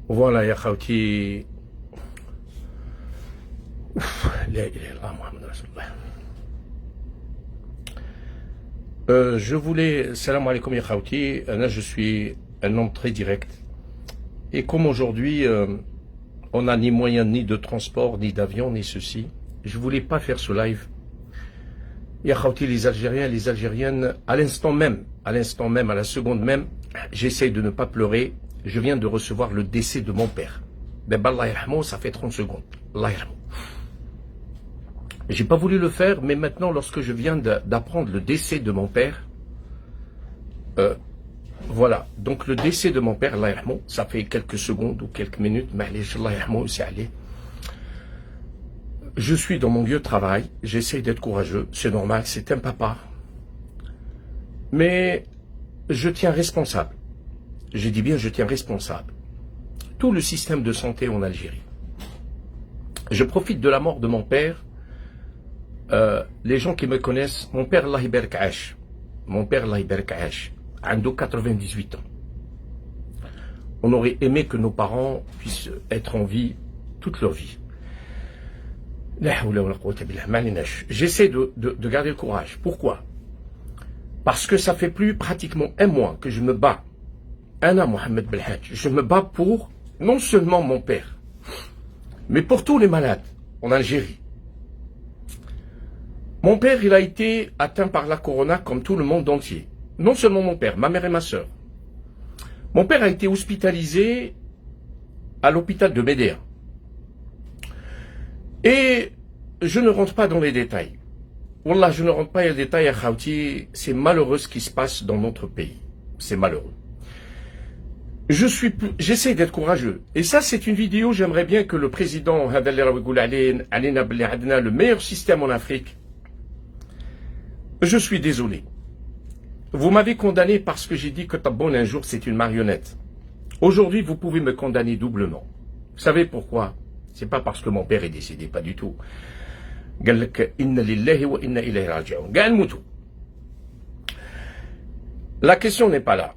Voilà, ya khawti. La ilaha illallah Muhammad Rasulullah. Je voulais, salam alaikum ya khawti, là je suis un homme très direct. Et comme aujourd'hui, on n'a ni moyen ni de transport, ni d'avion, ni ceci, je voulais pas faire ce live. Ya khawti, les Algériens, les Algériennes, à l'instant même, à la seconde même, j'essaye de ne pas pleurer. Je viens de recevoir le décès de mon père. Ben, Allah yarhamou, ça fait 30 secondes. Allah yarhamou. J'ai pas voulu le faire, mais maintenant, lorsque je viens d'apprendre le décès de mon père, voilà. Donc, le décès de mon père, Allah yarhamou, ça fait quelques secondes ou quelques minutes, mais Allah yarhamou, c'est allé. Je suis dans mon lieu de travail, j'essaye d'être courageux, c'est normal, c'est un papa. Mais, je tiens responsable. Je dis bien, je tiens responsable. Tout le système de santé en Algérie. Je profite de la mort de mon père. Les gens qui me connaissent, mon père, Allah ybarak ash. Mon père, Allah ybarak ash. A 98 ans. On aurait aimé que nos parents puissent être en vie toute leur vie. J'essaie de garder le courage. Pourquoi? Parce que ça fait plus pratiquement un mois que je me bats. Anna Mohamed Belhadj, je me bats pour non seulement mon père, mais pour tous les malades en Algérie. Mon père, il a été atteint par la corona comme tout le monde entier. Non seulement mon père, ma mère et ma sœur. Mon père a été hospitalisé à l'hôpital de Médéa. Et je ne rentre pas dans les détails. Wallah, je ne rentre pas dans les détails à Khawti. C'est malheureux ce qui se passe dans notre pays. C'est malheureux. J'essaie d'être courageux. Et ça, c'est une vidéo, j'aimerais bien que le président, le meilleur système en Afrique, je suis désolé. Vous m'avez condamné parce que j'ai dit que Tabboune un jour c'est une marionnette. Aujourd'hui, vous pouvez me condamner doublement. Vous savez pourquoi? C'est pas parce que mon père est décédé, pas du tout. La question n'est pas là.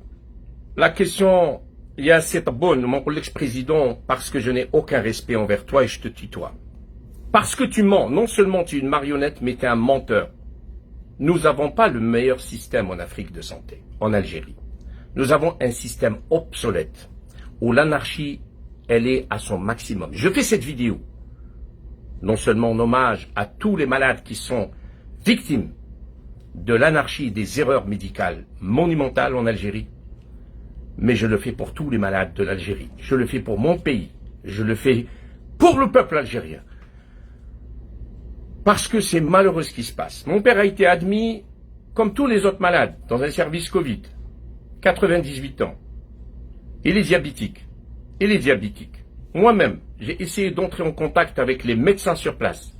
La question, il y a cette bonne, mon l'ex-président, parce que je n'ai aucun respect envers toi et je te tutoie. Parce que tu mens, non seulement tu es une marionnette, mais tu es un menteur. Nous n'avons pas le meilleur système en Afrique de santé, en Algérie. Nous avons un système obsolète, où l'anarchie, elle est à son maximum. Je fais cette vidéo, non seulement en hommage à tous les malades qui sont victimes de l'anarchie et des erreurs médicales monumentales en Algérie, mais je le fais pour tous les malades de l'Algérie. Je le fais pour mon pays. Je le fais pour le peuple algérien. Parce que c'est malheureux ce qui se passe. Mon père a été admis, comme tous les autres malades, dans un service Covid. 98 ans. Il est diabétique. Il est diabétique. Moi-même, j'ai essayé d'entrer en contact avec les médecins sur place.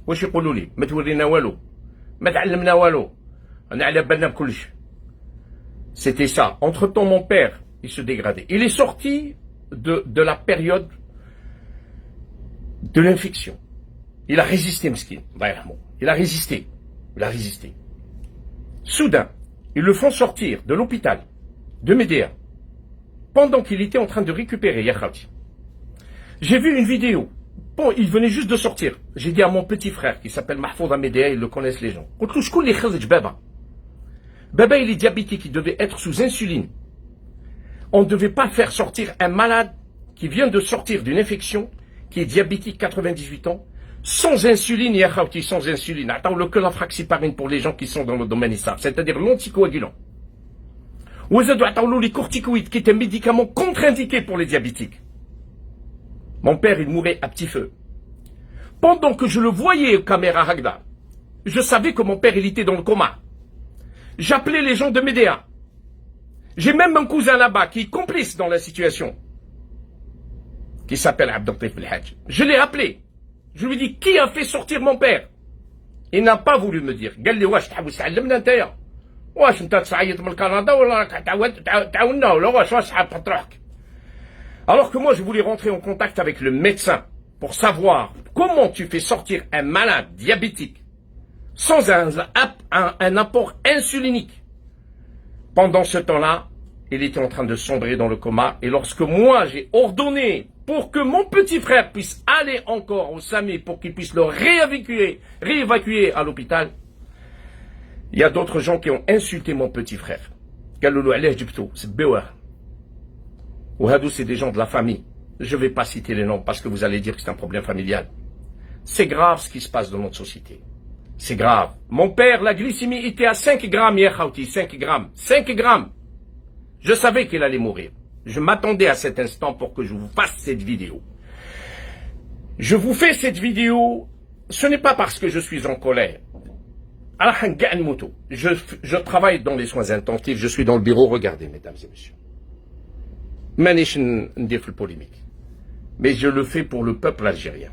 C'était ça. Entre-temps, mon père, il se dégradait. Il est sorti de la période de l'infection. Il a résisté, Mskin. Il a résisté. Il a résisté. Soudain, ils le font sortir de l'hôpital de Médéa pendant qu'il était en train de récupérer Yakhati. J'ai vu une vidéo. Bon, il venait juste de sortir. J'ai dit à mon petit frère qui s'appelle Mahfouz à Médéa, ils le connaissent les gens. Baba, il est diabétique, il devait être sous insuline. On ne devait pas faire sortir un malade qui vient de sortir d'une infection, qui est diabétique, 98 ans, sans insuline, Yakhawti, sans insuline. Attends, le que la fraxiparine pour les gens qui sont dans le domaine ISAP, c'est-à-dire l'anticoagulant. Ou les corticoïdes, qui est un médicament contre-indiqué pour les diabétiques. Mon père, il mourait à petit feu. Pendant que je le voyais aux caméras Hagda, je savais que mon père, il était dans le coma. J'appelais les gens de Médéa. J'ai même un cousin là-bas qui est complice dans la situation, qui s'appelle Abdeltif Belhadj. Je l'ai appelé. Je lui ai dit, qui a fait sortir mon père? Il n'a pas voulu me dire. Alors que moi, je voulais rentrer en contact avec le médecin pour savoir comment tu fais sortir un malade diabétique sans un apport insulinique. Pendant ce temps-là, il était en train de sombrer dans le coma. Et lorsque moi, j'ai ordonné pour que mon petit frère puisse aller encore au SAMI pour qu'il puisse le réévacuer à l'hôpital, il y a d'autres gens qui ont insulté mon petit frère. C'est des gens de la famille. Je ne vais pas citer les noms parce que vous allez dire que c'est un problème familial. C'est grave ce qui se passe dans notre société. C'est grave. Mon père, la glycémie était à 5 grammes hier, 5 grammes. 5 grammes. Je savais qu'il allait mourir. Je m'attendais à cet instant pour que je vous fasse cette vidéo. Je vous fais cette vidéo, ce n'est pas parce que je suis en colère. Je travaille dans les soins intensifs, je suis dans le bureau, regardez mesdames et messieurs. Manish ndif le polémique. Mais je le fais pour le peuple algérien.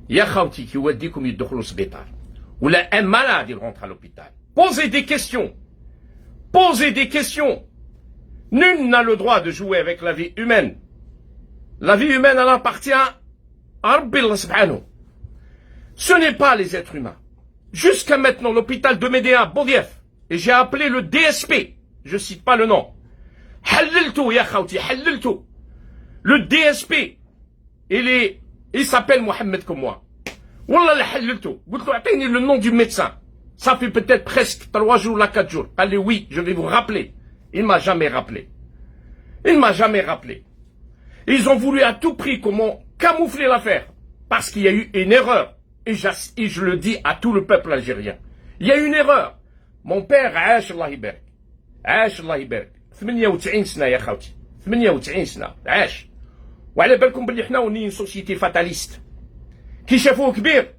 Ya khawti ki wadikoum yidkhulou l'hôpital. Ou là un malade il rentre à l'hôpital. Posez des questions. Posez des questions. Nul n'a le droit de jouer avec la vie humaine. La vie humaine elle appartient à Rabbi Allah subhanahu. Ce n'est pas les êtres humains. Jusqu'à maintenant, l'hôpital de Médéa, Boudiaf, et j'ai appelé le DSP, je cite pas le nom. Haliltou, ya khawti, haliltou. Le DSP, il s'appelle Mohamed comme moi. Wallah la haliltou. Atteignez le nom du médecin. Ça fait peut-être presque 3 jours, là 4 jours. Allez, oui, je vais vous rappeler. Il m'a jamais rappelé. Il m'a jamais rappelé. Ils ont voulu à tout prix comment camoufler l'affaire. Parce qu'il y a eu une erreur. Et je le dis à tout le peuple algérien. Il y a une erreur. Mon père, عاش الله يبارك. عاش الله يبارك. 98 سنة يا خاوتي. 98 سنة. عاش. وعلى بالكم باللي احنا وني سوسيتي فاتاليست. كي شافوه كبير.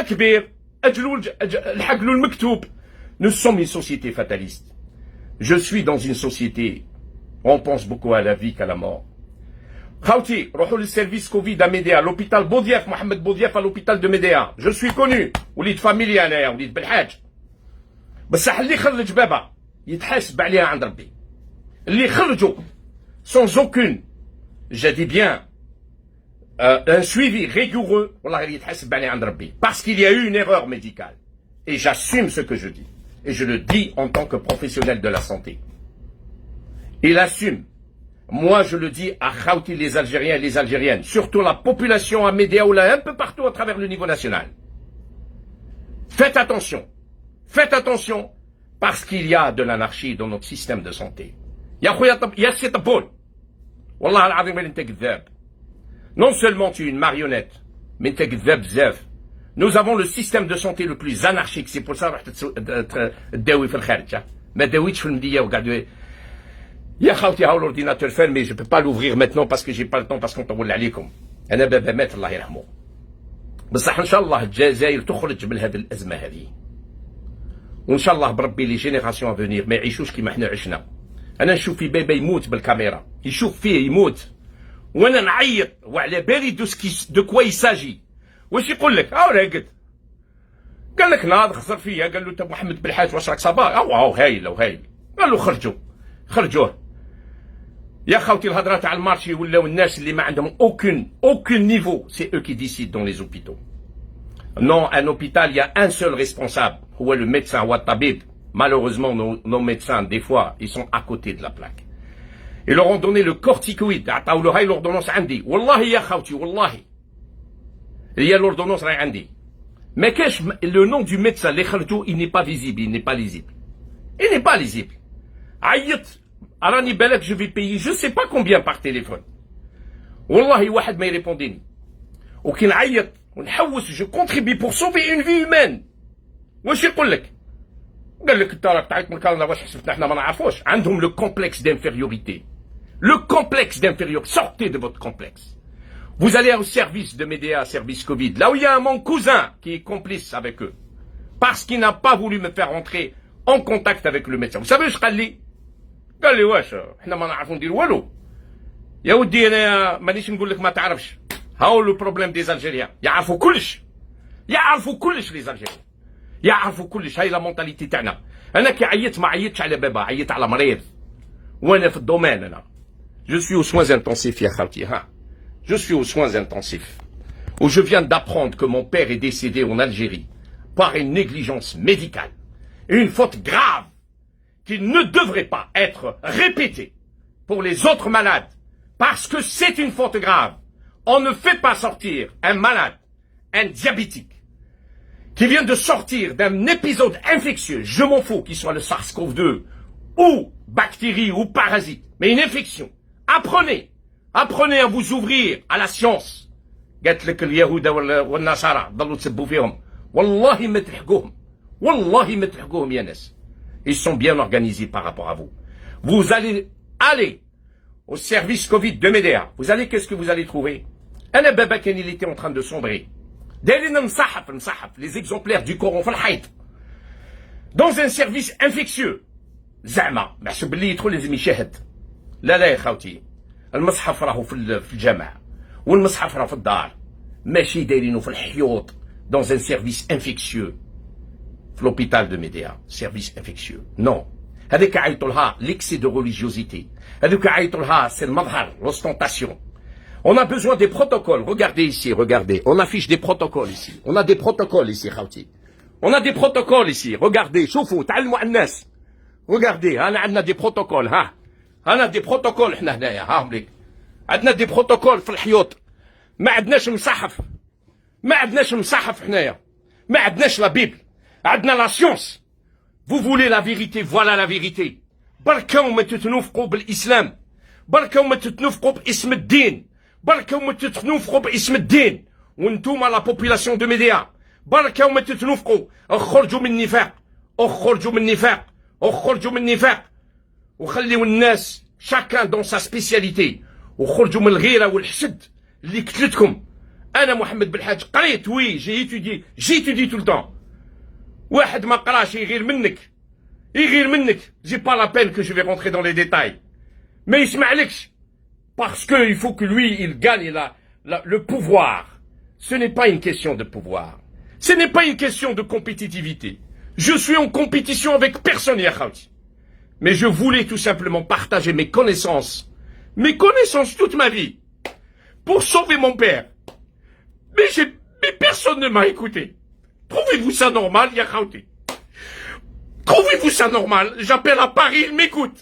كبير. الحق له المكتوب. Nous sommes une société fataliste. Je suis dans une société où on pense beaucoup à la vie qu'à la mort. Khawti, rohou le service Covid à Médéa, l'hôpital Boudiaf, Mohamed Boudiaf à l'hôpital de Médéa. Je suis connu. وليد فاميليا انايا وليد بالحاج. بصح اللي خرج بابا يتحاسب عليها عند ربي. اللي خرجوا sans aucune, je dis bien, un suivi rigoureux, والله يتحاسب عليها عند ربي. Parce qu'il y a eu une erreur médicale. Et j'assume ce que je dis. Et je le dis en tant que professionnel de la santé. Il assume. Moi, je le dis à Khawti, les Algériens et les Algériennes, surtout la population à Médéa ou là, un peu partout à travers le niveau national. Faites attention. Faites attention, parce qu'il y a de l'anarchie dans notre système de santé. Ya c'est taboul. Wallah al-azim, non seulement tu es une marionnette, mais tu es nous avons le système de santé le plus anarchique. C'est pour ça que je يا خاوتي هاو l'ordinateur fermé, je peux pas l'ouvrir maintenant parce que j'ai pas le temps parce qu'on طول عليكم. انا بابا مات الله يرحمه. بصح ان شاء الله الجزائر تخرج من هذه الازمه هذه. وان شاء الله بربي لي جينيراسيون افونير ما يعيشوش كيما حنا عشنا. انا نشوف في بابا يموت بالكاميرا، يشوف فيه يموت. وانا نعيط وعلى بالي دو كوا يساجي. واش يقول لك؟ راقد. قال لك ناض خسر فيا، قال له انت محمد بالحاج واش راك صباح؟ هايل وهايل. قال له خرجوه. يا خاوتي الهضره تاع المارشي ولاو الناس اللي ما عندهم aucun niveau, c'est eux qui décident dans les hôpitaux. Non, un hôpital, il y a un seul responsable, هو le médecin هو الطبيب. Malheureusement, nos médecins, des fois, ils sont à côté de la plaque. Ils leur ont donné le corticoïde, عطاو له هاي l'ordonnance عندي. والله يا خاوتي والله. Il y a l'ordonnance راهي عندي. Mais كاش le nom du médecin اللي خرجوه, il n'est pas visible, il n'est pas lisible. Il n'est pas lisible. عيط راني بالك je vais payer je sais pas combien par téléphone. والله واحد ما يريبونديني. وكي نعيط ونحوس je contribue pour sauver une vie humaine. واش يقول لك؟ قال لك انت راك تعيط من الكالنا واش حسبتنا احنا ما نعرفوش. عندهم le complexe d'infériorité. Le complexe d'infériorité. Sortez de votre complexe. Vous allez au service de Médéa, service Covid, là où il y a mon cousin qui est complice avec eux. Parce qu'il n'a pas voulu me faire rentrer en contact avec le médecin. Vous savez اش قال لي؟ قال لي واش احنا ما نعرفوا ندير والو. يا ودي انا مانيش نقول لك ما تعرفش. هاو لو بروبليم دي زالجيريان. يعرفوا كلش لي زالجيريان. يعرفوا كلش. هاي لا مونتاليتي تاعنا. انا كي عيطت ما عيطتش على بابا، عيطت على مريض. وانا في الدومين انا. جو سوي aux soins intensifs يا خالتي ها. جو سوي aux soins intensifs. où je viens d'apprendre que mon père est décédé en Algérie par une négligence médicale, une faute grave qui ne devrait pas être répétée pour les autres malades, parce que c'est une faute grave. On ne fait pas sortir un malade, un diabétique, qui vient de sortir d'un épisode infectieux, je m'en fous qu'il soit le SARS-CoV-2, ou bactérie ou parasite, mais une infection. Apprenez à vous ouvrir à la science. قالت لك اليهود والنصارى ضلوا تسبوا فيهم والله ما تلحقوهم والله ما تلحقوهم يا ناس. Ils sont bien organisés par rapport à vous. Vous allez aller au service Covid de Médéa. Vous allez, qu'est-ce que vous allez trouver? أنا بابا كان il était en train de sombrer. دايرين نصحف les exemplaires du Coran في الحيط. Dans un service infectieux. زعما محسوب اللي يدخل لازم يشاهد. لا يا خوتي. المصحف راهو في الجامع. والمصحف راه في الدار. ماشي دايرينو في الحيوط. Dans un service infectieux. في l'hôpital de Médéa. Service infectieux. Non. هذيك عيطوا لها l'excès de religiosité. هذيك عيطوا لها c'est le مظهر, l'ostentation. On a besoin des protocoles. Regardez ici, regardez. On affiche des protocoles ici. On a des protocoles ici, خوتي. On a des protocoles ici. Regardez, شوفوا تعلموا على الناس. Regardez, أنا عندنا des protocoles, ها. أنا des protocoles إحنا هنايا، ها هم ليك. عندنا des protocoles في الحيوط. ما عندناش مصحف. ما عندناش مصحف حنايا. ما عندناش لا بيبل. عندنا لا سيونس. Vous voulez la vérité, voilà la vérité. بركا وما تتنوفقوا بالإسلام. بركا وما تتنوفقوا باسم الدين. بركا وما تتنوفقوا باسم الدين. وانتوما لا بوبولاسيون دو ميديا. بركا وما تتنوفقوا. اخرجوا من النفاق. اخرجوا من النفاق. اخرجوا من النفاق. وخليوا الناس شاكان دون سا سبيسياليتي. وخرجوا من الغيره والحسد اللي قتلتكم. انا محمد بالحاج قريت وي جي étudié tout le temps. واحد ما قراش يغير منك j'ai pas la peine que je vais rentrer dans les détails mais يسمع لكش parce que il faut que lui il gagne le pouvoir. Ce n'est pas une question de pouvoir, ce n'est pas une question de compétitivité. Je suis en compétition avec personne ya khawti, mais je voulais tout simplement partager mes connaissances toute ma vie pour sauver mon père, mais personne ne m'a écouté. Trouvez-vous ça normal, ya khawti? Trouvez-vous ça normal? J'appelle à Paris, il m'écoute.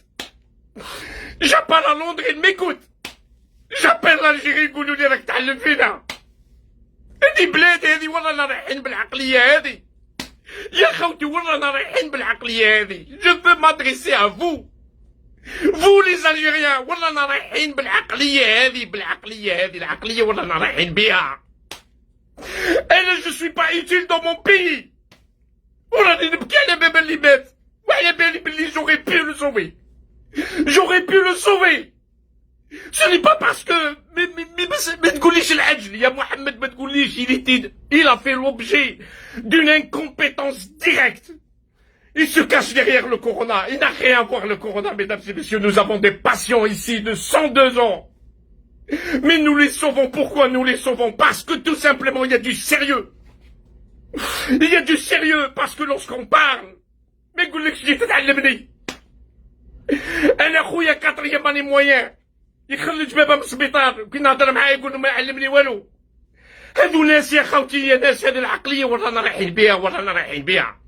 J'appelle à Londres, il m'écoute. J'appelle l'Algérie, يقولوا لي راك تعلم فينا. هذه بلاد هذه والله انا رايحين بالعقلية هذه. يا خوتي والله انا رايحين بالعقلية هذه. Je veux m'adresser à vous. Vous les Algériens, والله انا رايحين بالعقلية هذه العقلية والله انا رايحين بها. Et là, je suis pas utile dans mon pays. وراني نبكي على بابا اللي مات. وعلى بالي باللي j'aurais pu le sauver. J'aurais pu le sauver. Ce n'est pas parce que ما تقوليش العجل يا محمد ما تقوليش il a fait l'objet d'une incompétence directe. Il se cache derrière le corona. Il n'a rien à voir le corona, mesdames et messieurs. Nous avons des patients ici de 102 ans. Mais nous les sauvons. Pourquoi nous les sauvons? Parce que tout simplement il y a du sérieux. Il y a du sérieux parce que lorsqu'on parle ما يقولكش جيت تعلمني. انا خويا كاتريام اني مويان يخرج بابا من السبيطار وكي نهضر معاه يقول له ما يعلمني والو. هادو ناس يا خوتي يا ناس هذه العقليه ورانا رايحين بها.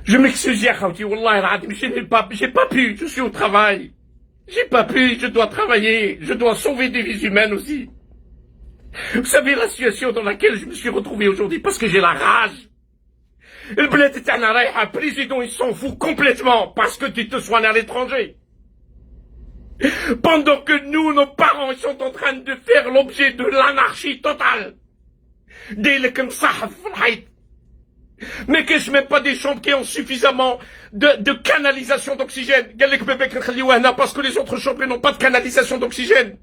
Je m'excuse يا خوتي والله العظيم j'ai pas pu, je suis au travail. J'ai pas pu, je dois travailler, je dois sauver des vies humaines aussi. Vous savez la situation dans laquelle je me suis retrouvé aujourd'hui parce que j'ai la rage. Le bled تاعنا رايحه président il s'en fout complètement parce que tu te soignes à l'étranger. Pendant que nous, nos parents, ils sont en train de faire l'objet de l'anarchie totale. دايلك مصحف في الحيط. Mais que je mets pas des chambres qui ont suffisamment de canalisation d'oxygène. قال لك باباك نخليوه هنا parce que les autres chambres n'ont pas de canalisation d'oxygène.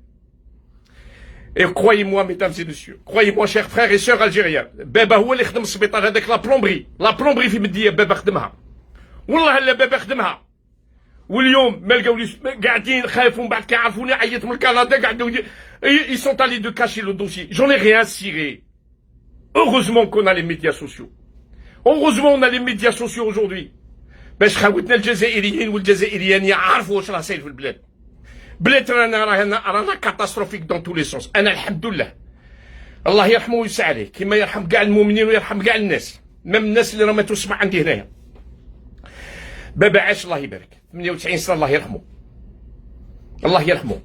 Et croyez-moi, mesdames et messieurs, croyez-moi, chers frères et sœurs algériens, بابا هو اللي خدم السبيطار هذاك لا بلومبري في مدية بابا خدمها. والله لا بابا خدمها. واليوم ما لقاوليش قاعدين خايفوا من بعد كيعرفوني عيط من كندا قاعدوا ils sont allés de cacher le dossier. J'en ai rien ciré. Heureusement qu'on a les médias sociaux. Heureusement on a les médias sociaux aujourd'hui. باش خاوتنا الجزائريين والجزائريين يعرفوا واش راه صاير في البلاد. بلاد رانا كاتاستروفيك دون تو لي سونس. انا الحمد لله الله يرحمه ويسع عليه كما يرحم كاع المؤمنين ويرحم كاع الناس، ميم الناس اللي راه ماتوا تسمع عندي هنايا. بابا عاش الله يبارك 98 سنه، الله يرحمه، الله يرحمه،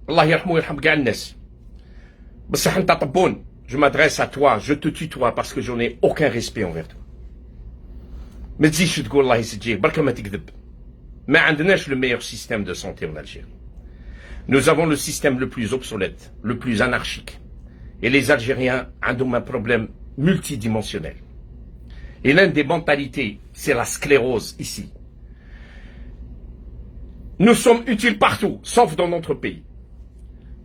الله يرحمه ويرحم كاع الناس. بصح انت طبون، je m'adresse à toi, je te tutoie parce que j'en ai aucun respect envers toi. ما تزيدش تقول الله يسجيك، برك ما تكذب. ما عندناش le meilleur système de santé en Algérie. Nous avons le système le plus obsolète, le plus anarchique. Et les Algériens ont un problème multidimensionnel. Et l'une des mentalités, c'est la sclérose ici. Nous sommes utiles partout, sauf dans notre pays.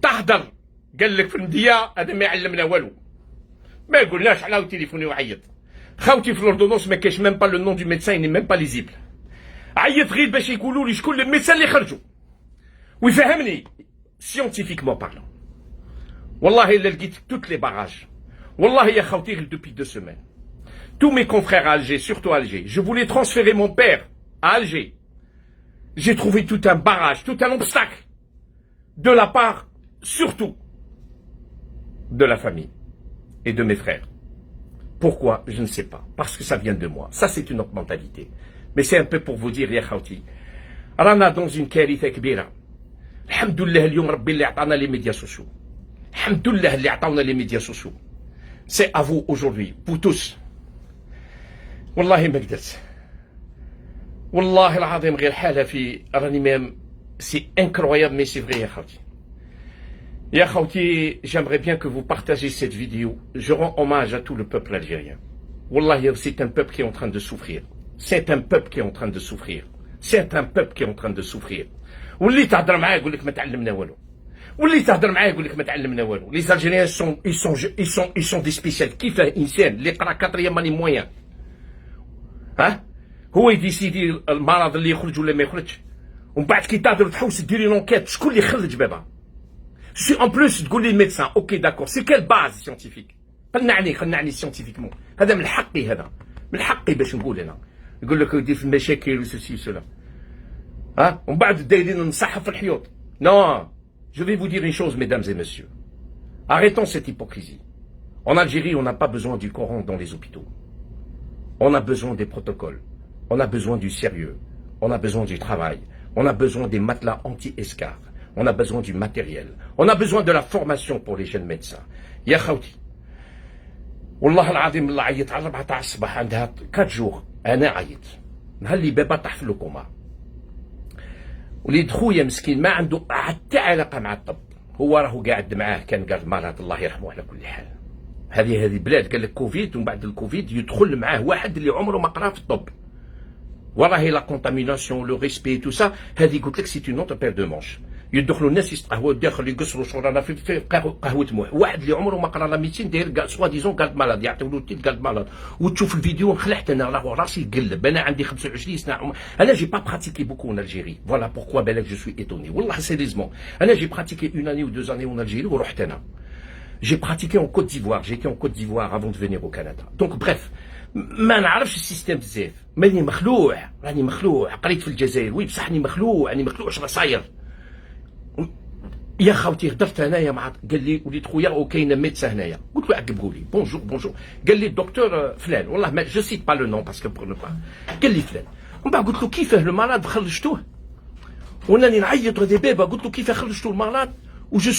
تهدر قال لك في المدية هذا ما يعلمنا والو. ما قلناش على تليفوني وعيط. خاوتي في الاردونونس ما كاينش ميم با لو نون دو ميدسان، ني ميم با ليزيبل. عيط غير باش يقولوا لي شكون الميدسان اللي خرجوا. ويفهمني scientifiquement parlant. والله إلا لقيت toutes les barrages. والله يا خوتي depuis 2 semaines. Tous mes confrères à Alger, surtout à Alger, je voulais transférer mon père à Alger. J'ai trouvé tout un barrage, tout un obstacle de la part, surtout, de la famille et de mes frères. Pourquoi? Je ne sais pas. Parce que ça vient de moi. Ça, c'est une autre mentalité. Mais c'est un peu pour vous dire, ya khawti, رانا dans une كارثة كبيرة. الحمد لله اليوم ربي اللي عطانا les médias sociaux. الحمد لله اللي عطاونا les médias sociaux. C'est à vous aujourd'hui, vous tous. والله ما قدرت. والله العظيم غير حالة في راني ميم سي incroyable mais c'est vrai يا خوتي. يا خوتي j'aimerais bien que vous partagez cette vidéo. Je rends hommage à tout le peuple algérien. والله c'est un peuple qui est en train de souffrir. C'est un peuple qui est en train de souffrir. C'est un peuple qui est en train de souffrir. واللي تهضر معاه يقول لك ما تعلمنا والو. واللي تهضر معاه يقول لك ما تعلمنا والو. Les Algériens ils sont des spécialistes. كيفاه انسان اللي قرا 4e année moyen ها هو يديسيدي المرض اللي يخرج ولا ما يخرجش، ومن بعد كي تهضر تحوس ديري لونكيت شكون اللي يخرج بابا. سي ان بلوس تقول لي الميدسان اوكي داكور سي كال باز سيونتيفيك. خلنعني سيونتيفيكمون، هذا من حقي، هذا من حقي باش نقول انا. يقول لك يدير في المشاكل وسوسي وسولا ها، ومن بعد دايرين نصحف في الحيوط. نو جو في vous dire une chose mesdames et messieurs. Arrêtons cette hypocrisie. En Algérie, on n'a pas besoin du Coran dans les hôpitaux. On a besoin des protocoles. On a besoin du sérieux. On a besoin du travail. On a besoin des matelas anti-escarres. On a besoin du matériel. On a besoin de la formation pour les jeunes médecins. يا خوتي والله العظيم الله عيط على 4 الصباح عندها 4 جور انا عيط نهار اللي بابا طاح في الكوما. وليد خويا مسكين ما عنده حتى علاقه مع الطب، هو راهو قاعد معاه كان قال مرض الله يرحمه على كل حال. هذه بلاد قال لك كوفيد، ومن بعد الكوفيد يدخل معاه واحد اللي عمره ما قرا في الطب. وراهي لا كونتاميناسيون لو ريسبي تو سا، هذه قلت لك سي اون اوتر بير دو مونش. يدخلوا الناس يستقهوا داخل يقصروا شورانا في قهوه موح. واحد اللي عمره ما قرا لا ميديسين داير كاع سوا ديزون قالت مالاد، يعطيو له تيت قالت مالاد. وتشوف الفيديو انخلعت انا، راه راسي يقلب. انا عندي 25 سنه، انا جي با براتيكي بوكو ان الجيري. فوالا بوركوا بالك جو سوي ايتوني والله سيريزمون. انا جي براتيكي 1 année ou 2 années en Algérie ورحت انا. J'ai pratiqué en Côte d'Ivoire, j'étais en Côte d'Ivoire avant de venir au Canada. Donc bref, ما نعرفش السيستم بزاف، ماني مخلوع، راني مخلوع، قريت في الجزائر وي بصح راني مخلوع، راني مخلوع اش راه صاير. يا خوتي هضرت هنايا مع قال لي وليد خويا وكاين ميدسان هنايا، قلت له عقب قولي بونجور. قال لي الدكتور فلان، والله ما جو سيت با لو نون باسكو بور نو با. قال لي فلان، ومن بعد قلت له كيفاه لو مرض خرجتوه؟ وناني نعيط غادي بابا، قلت له كيفاه خرجتوا المرض؟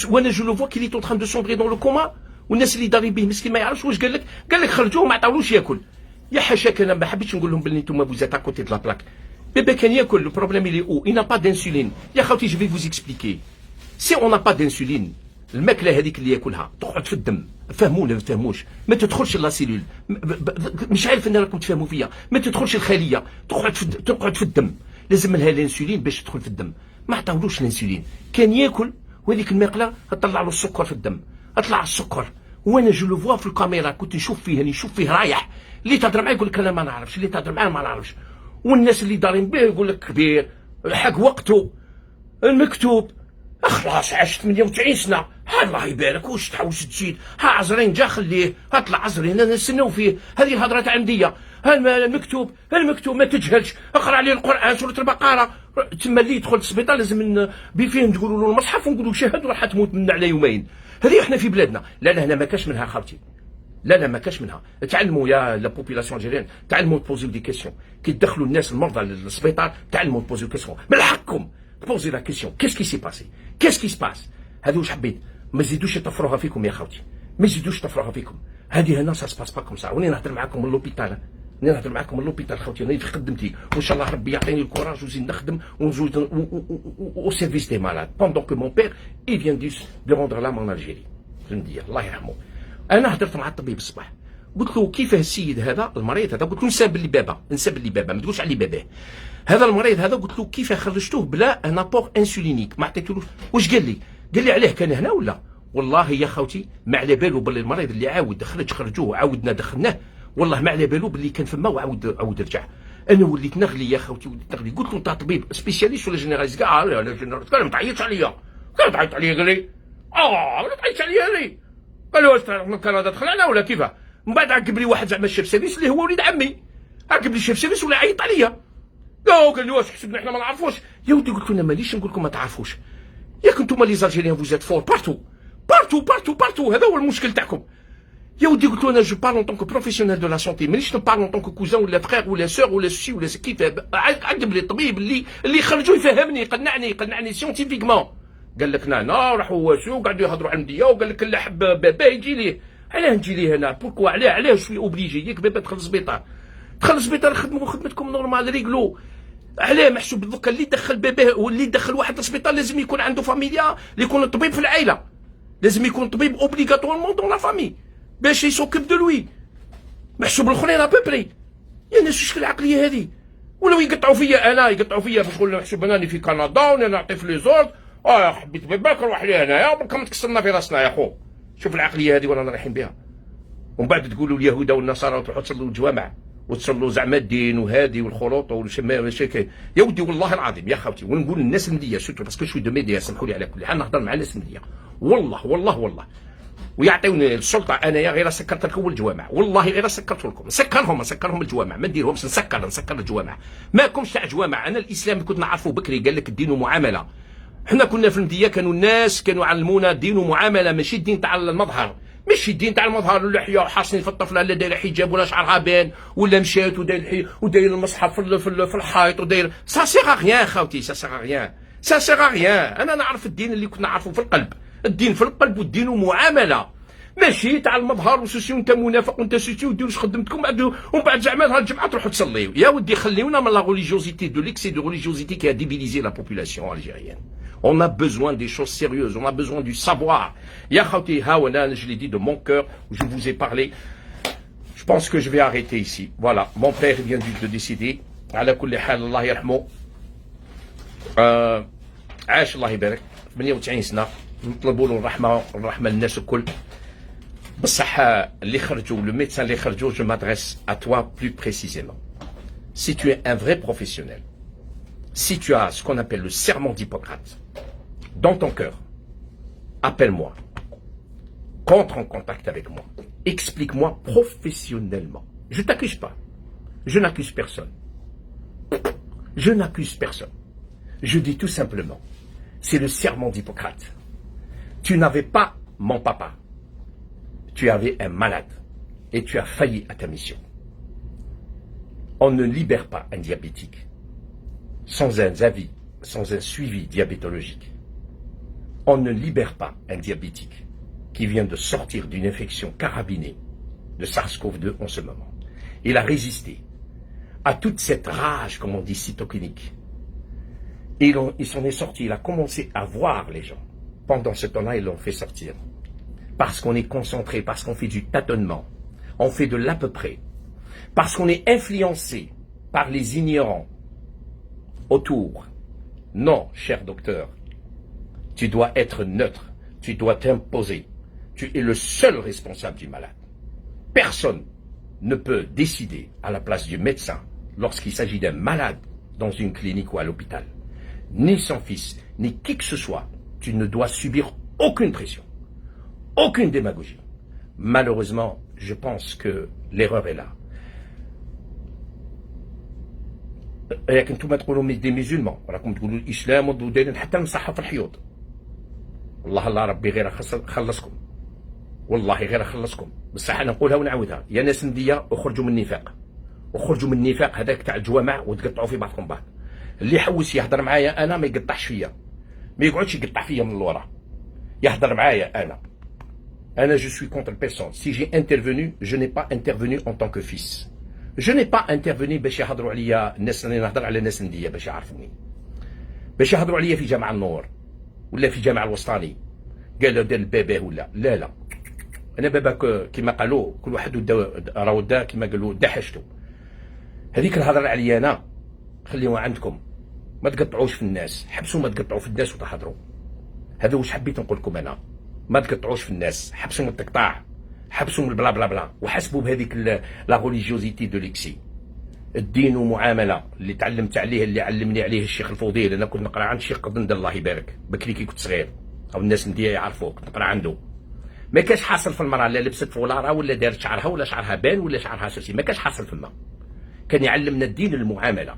وانا جو لو فوا كي لي تون دو سومبري دون لو كوما، والناس اللي دارين به مسكين ما يعرفش واش قال لك. قال لك خرجوه ما عطاولوش ياكل. يا حاشاك انا ما حبيتش نقول لهم بلي نتوما فوزات اكوتي دو لا بلاك. بيبي كان ياكل، لو بروبليم اللي او اي نا با دانسولين. يا خوتي جو في فوز اكسبليكي. سي اون نا با دانسولين، الماكله هذيك اللي ياكلها تقعد في الدم. فهمونا ما فهموش، ما تدخلش لا سيلول. مش عارف ان راكم تفهموا فيا، ما تدخلش الخليه، تقعد في الدم. لازم لها الانسولين باش تدخل في الدم. ما عطاولوش الانسولين، كان ياكل وهذيك الماكله تطلع له السكر في الدم، اطلع السكر. وانا جو لو فوا في الكاميرا كنت نشوف فيه رايح. اللي تهضر معاه يقول لك انا ما نعرفش، اللي تهضر معاه ما نعرفش. والناس اللي دارين به يقول لك كبير حق وقته المكتوب. خلاص عاش 98 سنه، ها الله يبارك واش تحوس تزيد. ها عزرين جا خليه، هطلع عزرين انا نستناو فيه. هذه الهضره تاع عنديه. ها المكتوب ما تجهلش، اقرا عليه القران سوره البقره. تما اللي يدخل السبيطار لازم بفهم تقولوا له المصحف ونقولوا شهد وراح تموت من على يومين. هذه احنا في بلادنا. لا لا هنا ما كاش منها خالتي. لا لا ما كاش منها. تعلموا يا لا بوبيلاسيون الجيريان، تعلموا تبوزيو دي كيسيون. كي تدخلوا الناس المرضى للسبيطار تعلموا تبوزيو كيسيون. من حقكم تبوزي لا كيسيون. كيس كي سي باسي؟ كيس كي سباس؟ هذا واش حبيت؟ ما يزيدوش يطفروها فيكم يا خوتي، ما يزيدوش يطفروها فيكم. هذه هنا سا سباس با كوم سا. وني نهضر معاكم من لوبيتال، راني نهضر معاكم من لوبيتال خوتي، راني في خدمتي، وان شاء الله ربي يعطيني الكوراج ونزيد نخدم ونزيد au service des malades pendant que mon père il vient de rendre l'âme en Algérie. فهمتي الله يرحمه. انا هضرت مع الطبيب الصباح، قلت له كيفاه السيد هذا المريض هذا، قلت له نساب اللي بابا، نساب اللي بابا، ما تقولش عليه باباه. هذا المريض هذا قلت له كيفاه خرجتوه بلا ان ابور انسولينيك، ما عطيتلوش. واش قال لي؟ قال لي عليه كان هنا ولا؟ والله يا خوتي ما على بالو باللي المريض اللي عاود خرجوه وعاودنا دخلناه، والله ما على بالو باللي كان فما وعاود رجع. انا وليت نغلي يا خوتي، وليت نغلي. قلت له انت طبيب سبيسياليست ولا جينيراليست؟ كاع لا جينيراليست. قال ما تعيطش عليا، قال تعيط عليا، قال لي ما تعيطش عليا لي. قال له واش من كندا دخل علينا ولا كيفاه؟ من بعد عقب لي واحد زعما الشيف سيرفيس اللي هو وليد عمي، عقب لي الشيف سيرفيس ولا عيط عليا. لا قال لي واش حسبنا احنا ما نعرفوش؟ يا ودي قلت له انا ماليش نقول لكم ما تعرفوش، ياك انتم لي زالجيريان فوزيت فور بارتو بارتو بارتو بارتو، هذا هو المشكل تاعكم. يا ودي قلت له انا جو بارل اون طونك بروفيسيونيل دو لا سونتي، مانيش نبارل اون طونك كوزان ولا فخير ولا سور ولا سي ولا كيف. عقب لي الطبيب اللي خرجوا يفهمني، يقنعني سيونتيفيكمون. قال لك نانا راحوا واشو قعدوا يهضروا على المديه، وقال لك لا حب بابا يجي ليه. علاه نجي ليه هنا؟ بوركوا علاه شوي اوبليجي؟ ياك بابا دخل السبيطار، دخل السبيطار، خدموا خدمتكم نورمال ريغلو. علاه محسوب دوكا اللي دخل باباه واللي يدخل واحد للسبيطار لازم يكون عنده فاميليا، اللي يكون طبيب في العائله، لازم يكون طبيب اوبليغاتوارمون دون لا فامي باش يسوكب دو لوي. محسوب الاخرين ابوبري. يا ناس واش العقليه هذه؟ ولاو يقطعوا فيا انا، يقطعوا فيا باش نقول محسوب انني في كندا وانا نعطي في لي زورد. حبيت باباك روح لي هنايا برك ما تكسرنا في راسنا يا خو. شوف العقليه هذه ورانا رايحين بها. ومن بعد تقولوا اليهود والنصارى وتروحوا تصلوا الجوامع وتصلوا زعما الدين وهادي والخلوط والشمال. يا ودي والله العظيم يا خاوتي، ونقول للناس المديه سورتو باسكو شوي دو ميديا، سمحوا لي على كل حال نهضر مع الناس المديه. والله والله والله ويعطيوني السلطه انايا غير سكرت لكم الجوامع، والله غير سكرت لكم، نسكرهم الجوامع، ما نديرهمش، نسكر الجوامع. ماكمش تاع جوامع. انا الاسلام كنت نعرفه بكري، قال لك الدين معامله. حنا كنا في المديه كانوا الناس كانوا علمونا الدين معامله، ماشي الدين تاع المظهر، ماشي الدين تاع المظهر واللحيه وحاصين في الطفله لا دايره حجاب ولا شعرها بان ولا مشات وداير المصحف في الحائط وداير سا سيغ غيان خاوتي، سا سيغ غيان. انا نعرف الدين اللي كنت نعرفه في القلب، الدين في القلب والدين معامله، ماشي تاع المظهر وسوسي وانت منافق وانت سوسي وديروا خدمتكم ومن بعد زعما نهار الجمعه تروحوا تصليوا. يا ودي خليونا من لا ريليجيوزيتي دو ليكسي دو ريليجيوزيتي qui a débilisé la population algérienne. On a besoin des choses sérieuses, on a besoin du savoir. Ya khawti hawana, je l'ai dit de mon cœur, je vous ai parlé. Je pense que je vais arrêter ici. Voilà, mon père vient de décider. على كل حال الله يرحمه. عاش الله يبارك 98 سنه، نطلبوا له الرحمه للناس الكل. بصح اللي خرجوا لو ميدسان اللي خرجوا، je m'adresse à toi plus précisément. Si tu es un vrai professionnel, si tu as ce qu'on appelle le serment d'Hippocrate dans ton cœur, appelle-moi, entre en contact avec moi, explique-moi professionnellement. Je ne t'accuse pas, je n'accuse personne, je n'accuse personne. Je dis tout simplement, c'est le serment d'Hippocrate. Tu n'avais pas mon papa, tu avais un malade et tu as failli à ta mission. On ne libère pas un diabétique sans un avis, sans un suivi diabétologique. On ne libère pas un diabétique qui vient de sortir d'une infection carabinée de SARS-CoV-2 en ce moment. Il a résisté à toute cette rage, comme on dit, cytokinique. Et il s'en est sorti, il a commencé à voir les gens. Pendant ce temps-là, ils l'ont fait sortir. Parce qu'on est concentré, parce qu'on fait du tâtonnement, on fait de l'à peu près, parce qu'on est influencé par les ignorants autour. Non, cher docteur, tu dois être neutre, tu dois t'imposer. Tu es le seul responsable du malade. Personne ne peut décider à la place du médecin lorsqu'il s'agit d'un malade dans une clinique ou à l'hôpital. Ni son fils, ni qui que ce soit, tu ne dois subir aucune pression, aucune démagogie. Malheureusement, je pense que l'erreur est là. لكن انتم تقولوا دي ميزولمون، راكم تقولوا الاسلام ودايرين حتى المصحه في الحيوط. والله الله ربي غير خلصكم، والله غير خلصكم. بصح انا نقولها ونعاودها، يا ناس نديه اخرجوا من النفاق، اخرجوا من النفاق هذاك تاع الجوامع وتقطعوا في بعضكم بعض. اللي يحوس يهضر معايا انا ما يقطعش فيا، ما يقعدش يقطع فيا من الورا، يهضر معايا انا je suis contre personne. Si j'ai intervenu, je n'ai pas intervenu en tant que fils. Je n'ai pas intervenu باش يهضروا عليا الناس، اللي نهضر على ناس نديه باش يعرفوني، باش يهضروا عليا في جامع النور ولا في جامع الوسطاني قالوا دار البابا ولا لا. انا بابا كما قالوا كل واحد راهو دا كما قالوا دا حاجته. هذيك الهضره عليا انا خليوها عندكم، ما تقطعوش في الناس، حبسوا ما تقطعوا في الناس وتهضروا. هذا واش حبيت نقول لكم انا، ما تقطعوش في الناس، حبسوا من التقطاع، حبسوا من البلا بلا بلا، وحسبوا بهذيك لا ريليجيوزيتي دو ليكسي. الدين ومعامله اللي تعلمت عليه، اللي علمني عليه الشيخ الفضيل. انا كنت نقرا عند الشيخ قضند الله يبارك بكري كي كنت صغير، او الناس نديه يعرفوك، نقرا عنده. ما كاش حاصل في المراه لا لبست فولارها ولا دارت شعرها ولا شعرها بان ولا شعرها سوسي، ما كاش حاصل فما. كان يعلمنا الدين المعامله.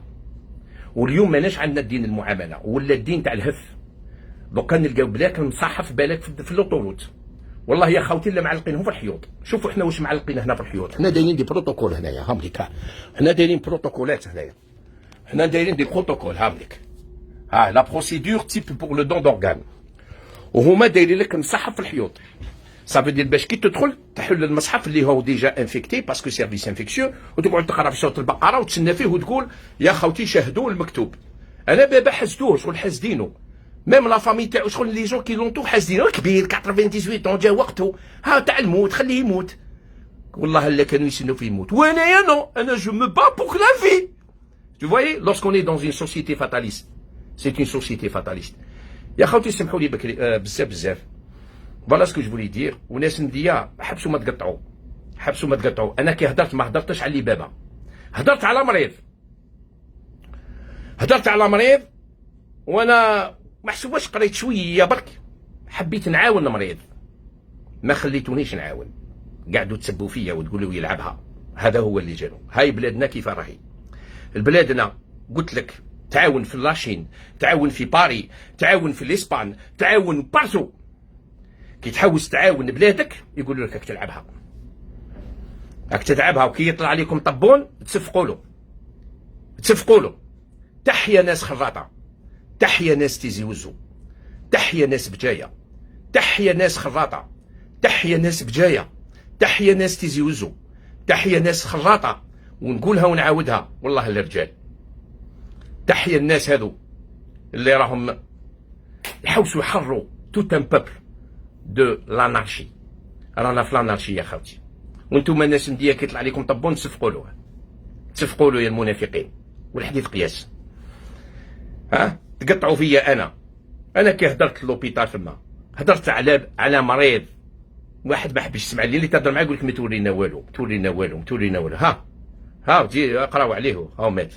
واليوم ماناش عندنا الدين المعامله، ولا الدين تاع الهف. دوكا نلقاو بلاك المصحف بالك في اللوطوروت. والله يا خوتي الا معلقينهم في الحيوط. شوفوا احنا واش معلقين هنا في الحيوط، حنا دايرين دي بروتوكول هنايا، هاهم ليك، حنا دايرين بروتوكولات هنايا، حنا دايرين دي بروتوكول، هاهم ليك. لا بروسيدور تيب بور لو دون دورغان، وهما دايرين لك المصحف في الحيوط. صافي دير باش كي تدخل تحل المصحف اللي هو ديجا انفيكتي باسكو سيرفيس انفيكسيو، وتقعد تقرا في سوره البقره وتسنى فيه وتقول يا خوتي شاهدوا المكتوب. انا بابا حسدوه، شغل حاسدينه، ميم لا فامي تاعو شغل لي جون كي لونتو حاسدينه، كبير 98 جا وقته، ها تاع الموت خليه يموت. والله الا كانوا يسنوا فيه يموت، وانايا نو، انا جو مو با بور لا في. Tu voyez, lorsqu'on est dans une société fataliste, c'est une société fataliste. يا خوتي سمحوا لي بكري بزاف. فوالا سكو جو فولي دير. وناس نديه حبسوا ما تقطعوا، حبسوا ما تقطعوا. انا كي هدرت ما هدرتش على اللي بابا، هدرت على مريض، هدرت على مريض. وانا ما حسبوش، قريت شويه برك، حبيت نعاون المريض، ما خليتونيش نعاون. قعدوا تسبوا فيا وتقولوا يلعبها. هذا هو اللي جانو. هاي بلادنا كيف راهي. البلادنا قلت لك تعاون في لاشين، تعاون في باري، تعاون في الاسبان، تعاون بارتو. كي تحوس تعاون بلادك يقولوا لك راك تلعبها، راك تلعبها. وكي يطلع عليكم طبون تصفقوا له. تحيا ناس خراطه، تحيا ناس تيزي وزو، تحيا ناس بجايه، تحيا ناس خراطه، تحيا ناس بجايه، تحيا ناس تيزي وزو، تحيا ناس خراطه. ونقولها ونعاودها، والله الرجال تحيا الناس هذو اللي راهم يحوسوا يحروا توت ان بوبل دو لانارشي. رانا في لانارشي يا خوتي، وانتم الناس نديه كيطلع عليكم طبون تصفقوا له يا المنافقين. والحديث قياس. تقطعوا فيا انا كي هدرت لوبيتال فما، هدرت على مريض واحد ما حبش يسمع لي، اللي تهضر معاه يقول لك ما تورينا والو، تورينا والو، تورينا والو. ها تجي اقراو عليه هاو مات.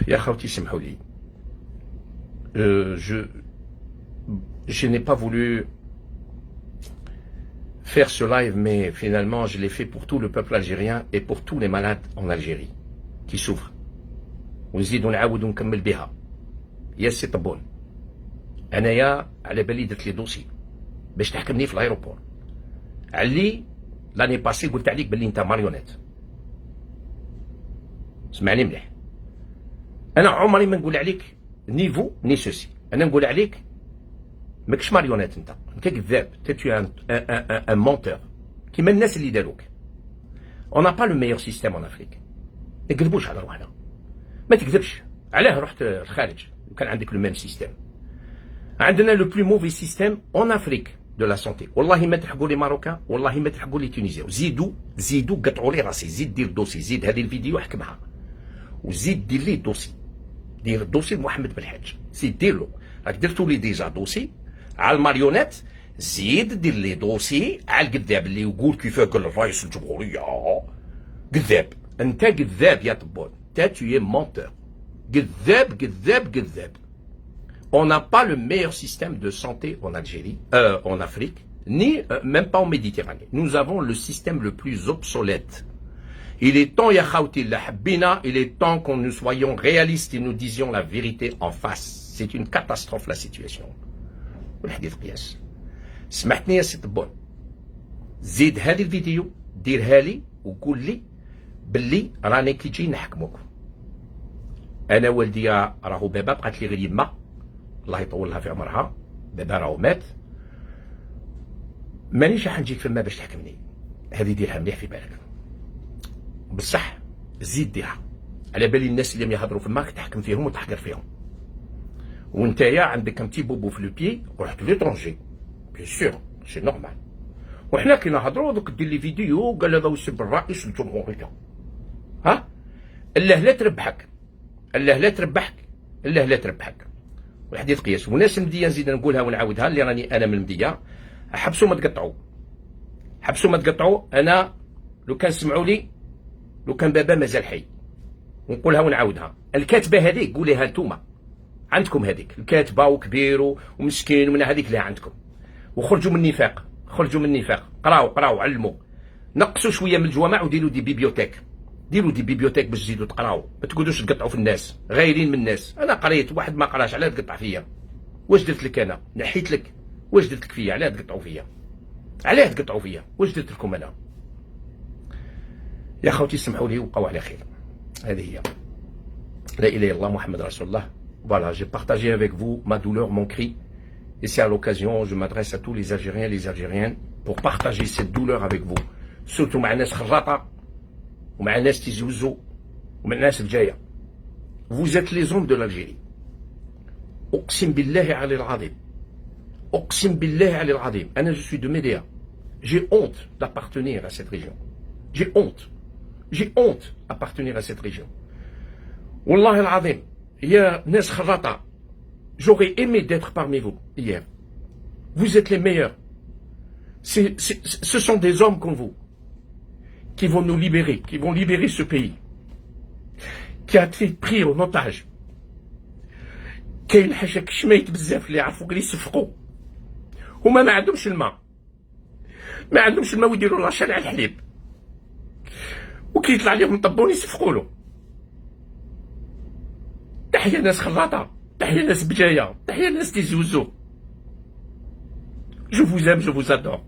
يا خوتي سمحوا لي، je n'ai pas voulu faire ce live, mais finalement je l'ai fait pour tout le peuple algérien et pour tous les malades en Algérie qui souffrent. ونزيد ونعاود ونكمل بها. يا سي طبون، انايا على بالي درت لي دوسي باش تحكمني في الايروبور. علي لاني باسي قلت عليك باللي انت ماريونيت. اسمعني مليح، انا عمري ما نقول عليك نيفو ني سوسي. انا نقول عليك ماكش ماريونيت، انت كذاب، tu es un menteur كيما الناس اللي داروك. on n'a pas le meilleur système en Afrique. ما تكذبوش على روحنا، ما تكذبش. علاه رحت الخارج وكان عندك لو ميم سيستيم؟ عندنا لو بلو موفي سيستيم اون افريك دو لا سونتي. والله ما تلحقوا لي ماروكان، والله ما تلحقوا لي تونيزيان. زيدوا قطعوا لي راسي. زيد دير دوسي، زيد هذه الفيديو احكمها، وزيد دير لي دوسي، دير دوسي محمد بالحاج، زيد دير له. راك درتوا لي ديجا دوسي على الماريونيت، زيد دير لي دوسي على الكذاب اللي يقول كيف قال الرئيس الجمهوريه. كذاب، انت كذاب يا طبون، انت tu es menteur. كذاب. On n'a pas le meilleur système de santé en Algérie, en Afrique, ni même pas en Méditerranée. Nous avons le système le plus obsolète. Il est temps, ya khawti la habina, il est temps que nous soyons réalistes et nous disions la vérité en face. سي اون كاتاستروف لا سيتوياسيون. والحديث قياس. سمحتني يا سي طبون، زيد هذه الفيديو ديرها لي وقول لي باللي راني كي تجي نحكموك. انا والديا راهو بابا بقات لي غير يما الله يطول لها في عمرها، بابا راهو مات، مانيش راح نجيك فما باش تحكمني. هذه ديرها مليح في بالك، بصح زيد ديرها على بالي الناس اللي يهضروا فماك تحكم فيهم وتحقر فيهم. وانتيا عندك ان تي بوبو في لو بيي ورحت ليترونجي، بيان سور سي نورمال. وحنا كي نهضروا دوك دير لي فيديو قال هذا يسب الرئيس الجمهوريه. ها الله لا تربحك، الله لا تربحك، الله لا تربحك. والحديث قياس. وناس المديه نزيد نقولها ونعاودها اللي راني انا من المديه، حبسوا ما تقطعوا، حبسوا ما تقطعوا. انا لو كان سمعوا لي، لو كان بابا مازال حي، ونقولها ونعاودها، الكاتبه هذيك قوليها نتوما، عندكم هذيك الكاتبه وكبير ومسكين ومن هذيك اللي عندكم. وخرجوا من النفاق، خرجوا من النفاق، قراو علموا، نقصوا شويه من الجوامع وديروا دي بيبيوتيك، ديروا دي بيبيوتيك باش تزيدوا تقراو، ما تقعدوش تقطعوا في الناس، غايرين من الناس. انا قريت، واحد ما قراش، علاه تقطع فيا؟ واش درت لك انا؟ نحيت لك، واش درت لك فيا؟ علاه تقطعوا فيا؟ علاه تقطعوا فيا؟ واش درت لكم انا؟ يا خوتي سمحوا لي وبقوا على خير. هذه هي لا اله الا الله محمد رسول الله. Voilà, j'ai partagé avec vous ma douleur, mon cri. Et c'est à l'occasion, je m'adresse à tous les Algériens et les Algériennes pour partager cette douleur avec vous. Surtout مع ناس خراطة ومع ناس تيزوزو ومع ناس الجاية. Vous êtes les hommes de l'Algérie. أقسم بالله علي العظيم. أقسم بالله علي العظيم. أنا je suis de Médéa. J'ai honte d'appartenir à cette région. J'ai honte. J'ai honte d'appartenir à cette région. والله العظيم يا ناس خراطة. J'aurais aimé d'être parmi vous hier. Vous êtes les meilleurs. Ce sont des hommes comme vous qui vont nous libérer, qui vont libérer ce pays qui a été pris en otage. كاين حاجة كشميت بزاف اللي يعرفوا اللي يصفقوا. هما ما عندهمش الماء. ما عندهمش الماء ويديروا لاشين على الحليب. وكي يطلع لهم طبون يصفقوا له. تحية ناس خلاطة، تحية ناس بجاية، تحية ناس تيزوزو. Je vous aime, je vous adore.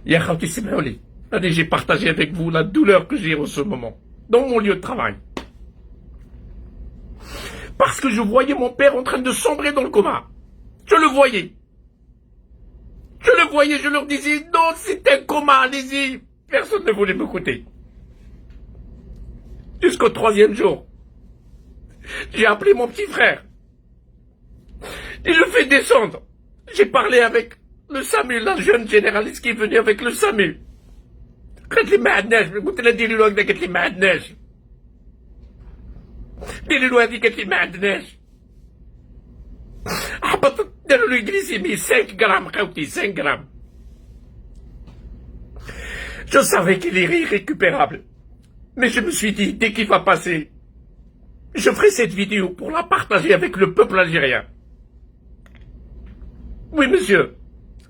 يا خوتي سمحوا لي، allez, j'ai partagé avec vous la douleur que j'ai en ce moment, dans mon lieu de travail. Parce que je voyais mon père en train de sombrer dans le coma. Je le voyais. Je le voyais, je leur disais, non, c'est un coma, allez-y. Personne ne voulait m'écouter. Jusqu'au 3e jour, j'ai appelé mon petit frère. Et je le fais descendre. J'ai parlé avec le SAMU, la jeune généraliste qui est venue avec le SAMU. قالت لي ما عندناش، قلت لها ديري له هكذا، قالت لي ما عندناش. ديري له هذيك، قالت لي ما عندناش. حبطت، داروا له جليسيمي 5 غرام خوتي، 5 غرام. Je savais qu'il est irrécupérable. Mais je me suis dit, dès qu'il va passer, je ferai cette vidéo pour la partager avec le peuple algérien. Oui, monsieur.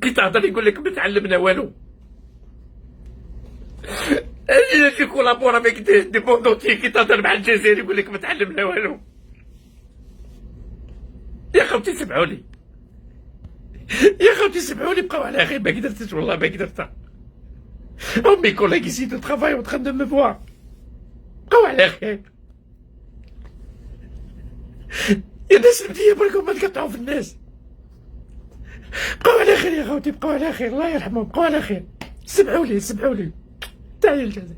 كي تهضر يقول لك ما تعلمنا والو. Je collabore avec des mondes entiers كي تهضر مع الجزائر يقول لك ما تعلمنا والو. يا خوتي سمعوا لي. يا خوتي سمعوا لي، بقاو على خير، ما قدرتش والله ما قدرت. Oh, mes collègues ici de travail en train de me voir. بقاو على خير. يا ناس المدية بالكم ما تقطعوا في الناس. بقاو على خير يا خوتي، بقاو على خير، الله يرحمهم، بقاو على خير. سمعوا لي، سمعوا لي. تحية للجزائر.